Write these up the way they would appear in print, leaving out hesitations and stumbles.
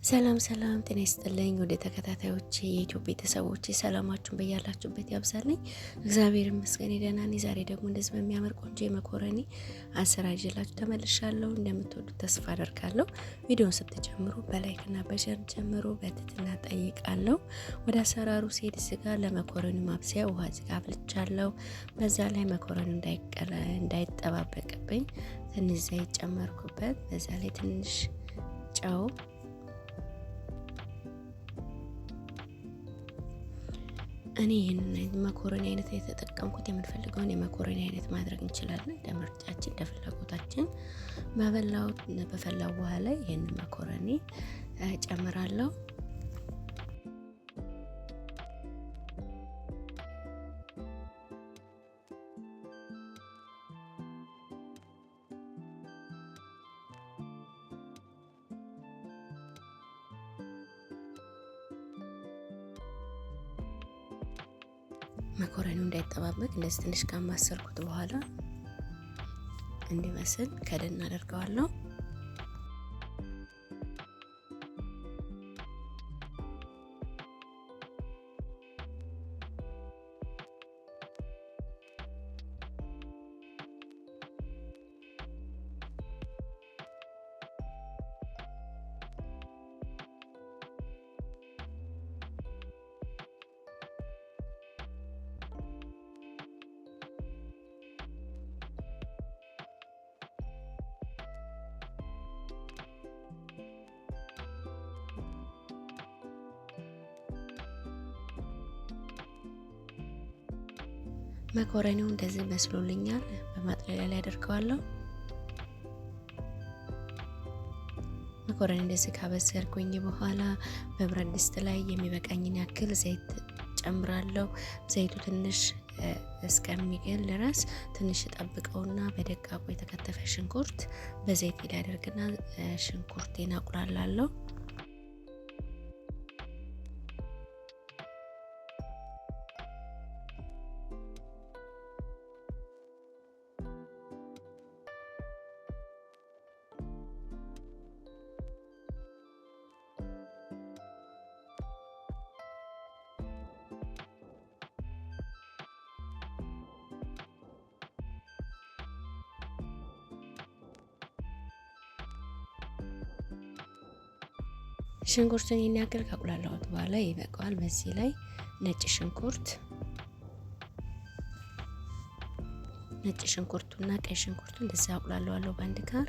ሰላም ጤና ይስጥልኝ ወደ ተከታታዮቼ የዩቲዩብ ቤተሰቦቼ ሰላማችሁን በያላችሁበት ያብዛልኝ። እግዚአብሔር ይመስገን ደህና ነኝ። ዛሬ ደግሞ እንደዚህ በሚያምር ቆንጆ የመኮረኒ አሰራር ይዤላችሁ ተመልሻለሁ። እንደምትወዱት ተስፋ አደርጋለሁ። ቪዲዮውን ስትጀምሩ በላይክ እና በሸር ጀምሩ በትህትና ጠይቃለሁ። ወደ አሰራሩ ሲሄድ እዚህ ጋር ለመኮረኒ ማብሰያ ውሃ እዚህ ጋር አፍልቻለሁ። በዛ ላይ መኮረኒ እንዳይጠባበቅብኝ ትንሽ ዘይት ጨመርኩበት። በዛ ላይ ትንሽ ጨው እኔ ይሄንን መኮረኒ አይነት የተጠቀምኩት የምንፈልገውን የመኮረኒ አይነት ማድረግ እንችላለን። እንደ ምርጫችን እንደ ፍላጎታችን በፈላው ውሃ ላይ ይሄንን መኮረኒ ጨምራለሁ። መኮረኒው እንዳይጠባበቅ እንደዚህ ትንሽ ካማሰርኩት በኋላ እንዲመስል ከደን አደርገዋለሁ። መኮረኒው እንደዚህ መስሎልኛል። በማጥለያ ላይ አደርገዋለሁ። መኮረኒ እንደዚህ ካበሰልኩኝ በኋላ በብረት ድስት ላይ የሚበቃኝን ያክል ዘይት ጨምራለሁ። ዘይቱ ትንሽ እስከሚገል ድረስ ትንሽ ጠብቀውና በደቃቁ የተከተፈ ሽንኩርት በዘይት አደርግና ሽንኩርቴን አቁላላለሁ። ሽንኩርቱን ያክል ካቁላላሁት በኋላ ይበቃዋል። በዚህ ላይ ነጭ ሽንኩርቱና ቀይ ሽንኩርቱ እንደዚህ አቁላለዋለሁ በአንድ ጋር።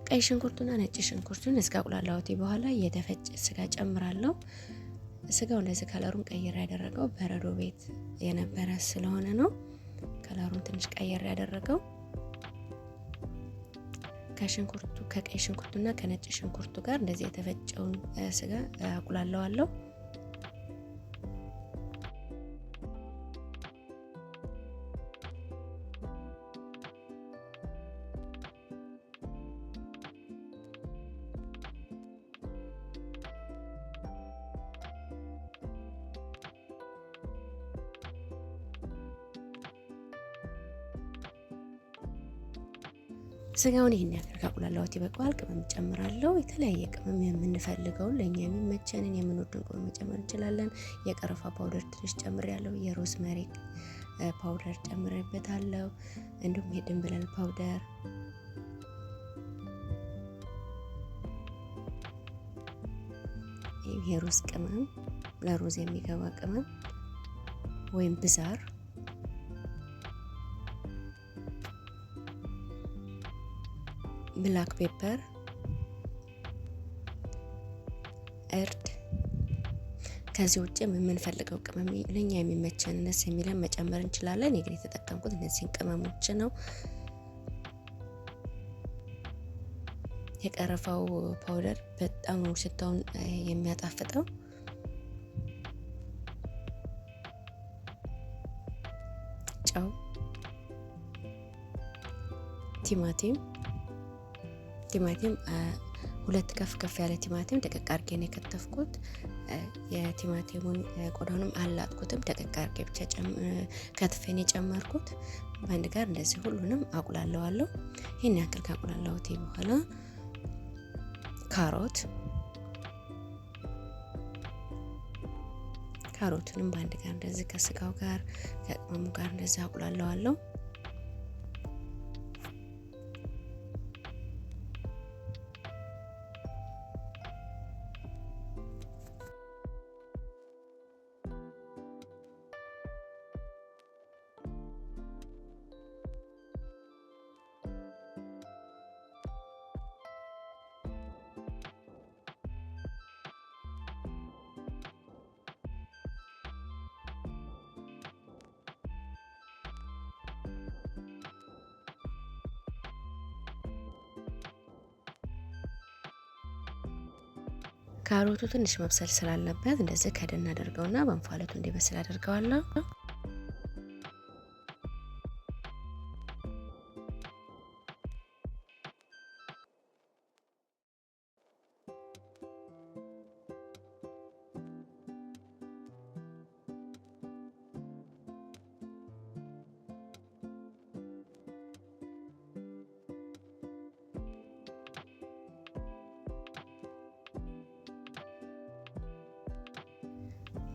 ቀይ ሽንኩርቱና ነጭ ሽንኩርቱን እስካቁላላሁት በኋላ የተፈጨ ስጋ ጨምራለሁ። ስጋው እንደዚህ ከለሩን ቀይር ያደረገው በረዶ ቤት የነበረ ስለሆነ ነው። ከለሩን ትንሽ ቀይር ያደረገው ከቀይ ሽንኩርቱና ከነጭ ሽንኩርቱ ጋር እንደዚህ የተፈጨውን ስጋ አቁላለዋለሁ። ስጋውን ይሄን ያክል ካቁላላሁት ይበቃዋል። ቅመም ጨምራለሁ። የተለያየ ቅመም የምንፈልገውን ለኛ የሚመቸንን የምንወደውን ቅመም መጨመር እንችላለን። የቀረፋ ፓውደር ትንሽ ጨምሬያለሁ። የሮዝመሪ ፓውደር ጨምሬበታለሁ። እንዲሁም የድንብላል ፓውደር፣ የሩዝ ቅመም፣ ለሩዝ የሚገባ ቅመም ወይም ብዛር፣ ብላክ ፔፐር፣ እርድ። ከዚህ ውጭ የምንፈልገው ቅመም ለኛ የሚመቸን ደስ የሚለን መጨመር እንችላለን። እኔ ግን የተጠቀምኩት እነዚህን ቅመሞች ነው። የቀረፋው ፓውደር በጣም ነው ሽታውን የሚያጣፍጠው። ጨው፣ ቲማቲም ሁለት ከፍ ያለ ቲማቲም ደቀቅ አድርጌ ነው የከተፍኩት። የቲማቲሙን ቆዳውንም አላጥኩትም፣ ደቀቅ አድርጌ ብቻ ከትፌን የጨመርኩት። በአንድ ጋር እንደዚህ ሁሉንም አቁላለዋለሁ። ይህን ያክል ካቁላለሁት በኋላ ካሮቱንም በአንድ ጋር እንደዚህ ከስጋው ጋር ከቅመሙ ጋር እንደዚህ አቁላለዋለሁ። ካሮቱ ትንሽ መብሰል ስላለበት እንደዚህ ከደን አደርገውና በእንፋሎቱ እንዲበስል አደርገዋለሁ።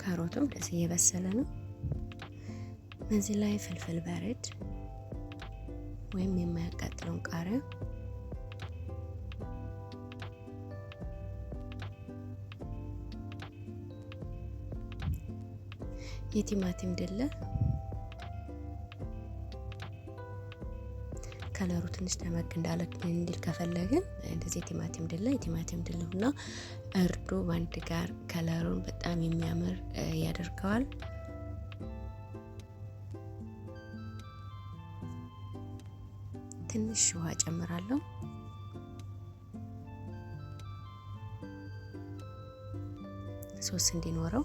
ካሮቱም እንደዚህ እየበሰለ ነው። እዚህ ላይ ፍልፍል ባርድ ወይም የማያቃጥለውን ቃሪያ፣ የቲማቲም ድለ ከለሩ ትንሽ ደመቅ እንዳለ እንዲል ከፈለግን እንደዚህ የቲማቲም ድልና እርዱ በአንድ ጋር ከለሩን በጣም የሚያምር ያደርገዋል። ትንሽ ውሃ ጨምራለሁ። ሶስ እንዲኖረው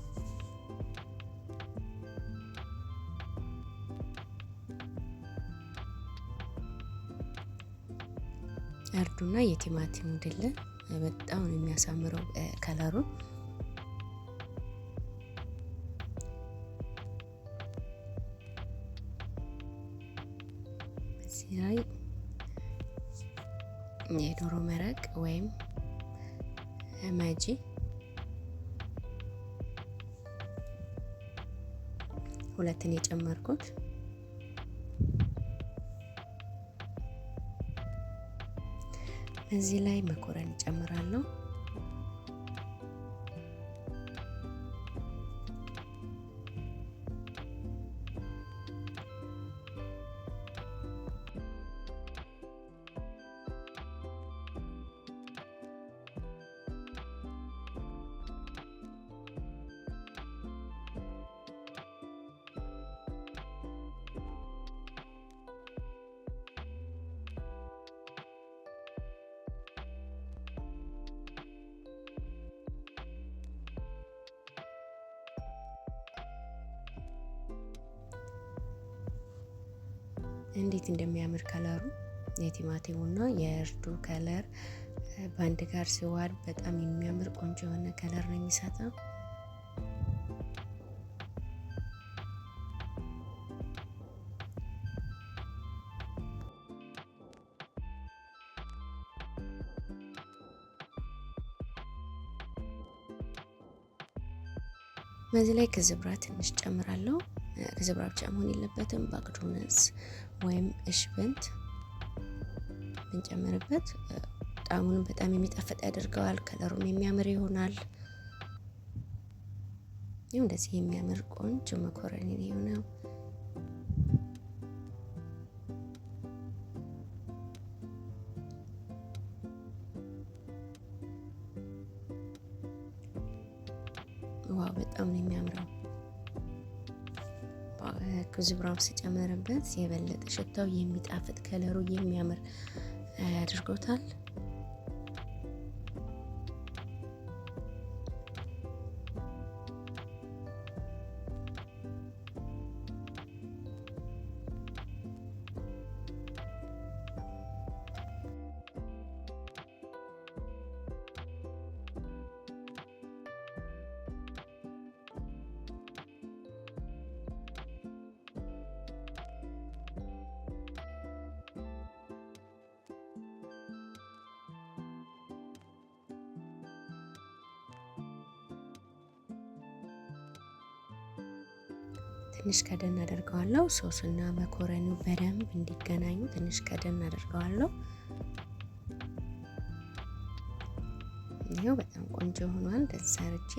እርዱና የቲማቲሙ ድል በጣም ነው የሚያሳምረው ከለሩን። እዚህ ላይ የዶሮ መረቅ ወይም ማጂ ሁለትን የጨመርኩት። እዚህ ላይ መኮረኒ ጨምራለሁ። እንዴት እንደሚያምር ከለሩ የቲማቲሙና የእርዱ ከለር በአንድ ጋር ሲዋሃድ በጣም የሚያምር ቆንጆ የሆነ ከለር ነው የሚሰጠው። በዚህ ላይ ከዝብራ ትንሽ ጨምራለሁ። ከዝብራ ብቻ መሆን የለበትም። ባቅዶንስ ወይም እሽብንት ብንጨምርበት ጣዕሙንም በጣም የሚጣፍጥ ያደርገዋል። ከለሩም የሚያምር ይሆናል። ይኸው እንደዚህ የሚያምር ቆንጆ መኮረኒ ነው የሆነው። ዋው በጣም ነው የሚያምረው። ከዝብራም ሲጨመርበት የበለጠ ሽታው የሚጣፍጥ ከለሩ የሚያምር አድርጎታል። ትንሽ ከደን አደርገዋለሁ። ሶስና መኮረኒው በደንብ እንዲገናኙ ትንሽ ከደን አደርገዋለሁ። ይሄው በጣም ቆንጆ ሆኗል። ደስ አርጬ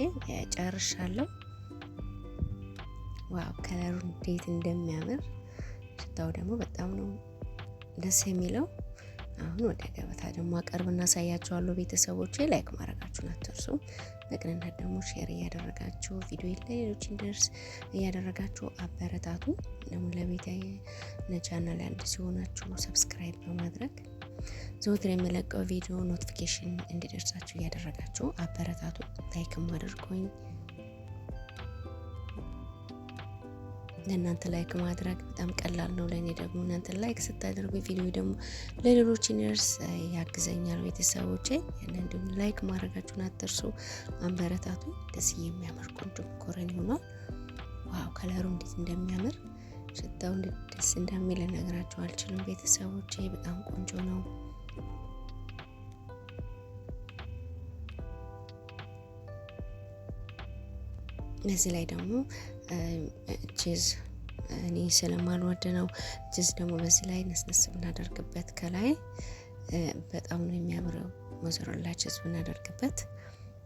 ጨርሻለሁ። ዋው ከለሩ እንዴት እንደሚያምር ሽታው ደግሞ በጣም ነው ደስ የሚለው። አሁን ወደ ገበታ ደግሞ አቀርብና አሳያችኋለሁ። ቤተሰቦቼ ላይክ ማድረጋችሁን አትርሱ። በቅንነት ደግሞ ሼር እያደረጋችሁ ቪዲዮ ለሌሎች እንዲደርስ እያደረጋችሁ አበረታቱ። ደግሞ ለቤት ለቻናል አዲስ ሲሆናችሁ ሰብስክራይብ በማድረግ ዘወትር የምለቀው ቪዲዮ ኖቲፊኬሽን እንዲደርሳችሁ እያደረጋችሁ አበረታቱ። ላይክም አድርጉኝ። ለእናንተ ላይክ ማድረግ በጣም ቀላል ነው። ለእኔ ደግሞ እናንተ ላይክ ስታደርጉ ቪዲዮ ደግሞ ለሌሎች እንዲደርስ ያግዘኛል። ቤተሰቦቼ እንዲሁም ላይክ ማድረጋችሁን አትርሱ። አበረታቱ። ደስ የሚያምር ቆንጆ መኮረኒ ሆኗል። ዋው ከለሩ እንዴት እንደሚያምር ሽታው እንዴት ደስ እንደሚል ልነግራችሁ አልችልም። ቤተሰቦቼ በጣም ቆንጆ ነው። እዚህ ላይ ደግሞ ቺዝ እኔ ስለማልወድ ነው። ቺዝ ደግሞ በዚህ ላይ ነስነስ ብናደርግበት ከላይ በጣም ነው የሚያምረው። ሞzzarella ቺዝ ብናደርግበት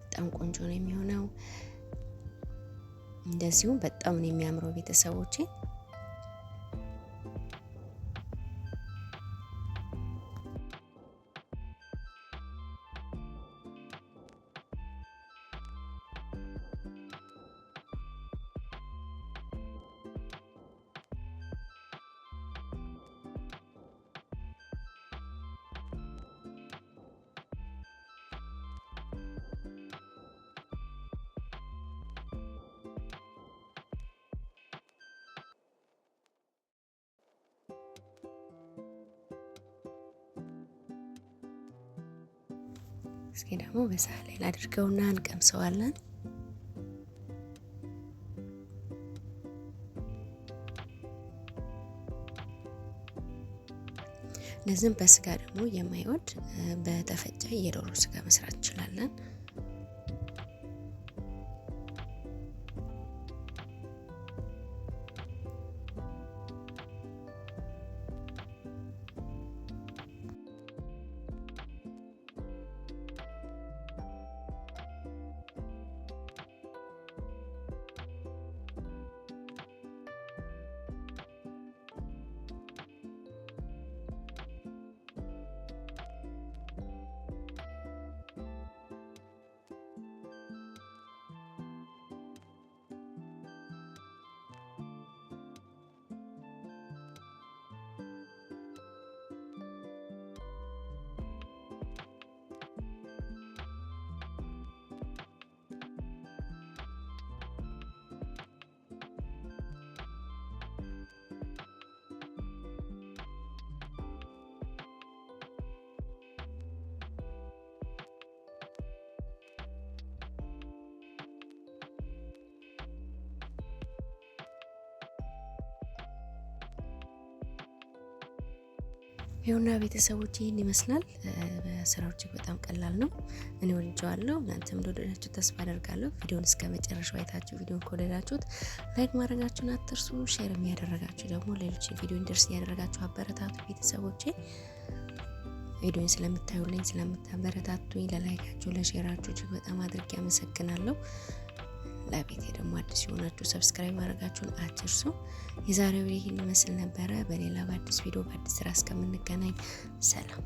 በጣም ቆንጆ ነው የሚሆነው። እንደዚሁም በጣም ነው የሚያምረው ቤተሰቦቼ። እስኪ ደግሞ በሳህን ላይ ላድርገውና እንቀምሰዋለን። ለዚህም በስጋ ደግሞ የማይወድ በተፈጨ የዶሮ ስጋ መስራት እንችላለን። ይሁንና ቤተሰቦቼ ይህን ይመስላል። በስራው እጅግ በጣም ቀላል ነው። እኔ ወድጄዋለሁ። እናንተም እንደወደዳችሁ ተስፋ አደርጋለሁ። ቪዲዮውን እስከ መጨረሻው አይታችሁ ቪዲዮውን ከወደዳችሁት ላይክ ማድረጋችሁን አትርሱ። ሼር የሚያደረጋችሁ ደግሞ ሌሎች ቪዲዮ እንዲደርስ ያደረጋችሁ አበረታቱ። ቤተሰቦቼ ቪዲዮውን ስለምታዩልኝ ስለምታበረታቱኝ ለላይካችሁ ለሼራችሁ እጅግ በጣም አድርጌ አመሰግናለሁ። ለቤቴ ደግሞ አዲስ የሆናችሁ ሰብስክራይብ ማድረጋችሁን አትርሱ። የዛሬው ይህን ይመስል ነበረ። በሌላ በአዲስ ቪዲዮ በአዲስ ስራ እስከምንገናኝ ሰላም።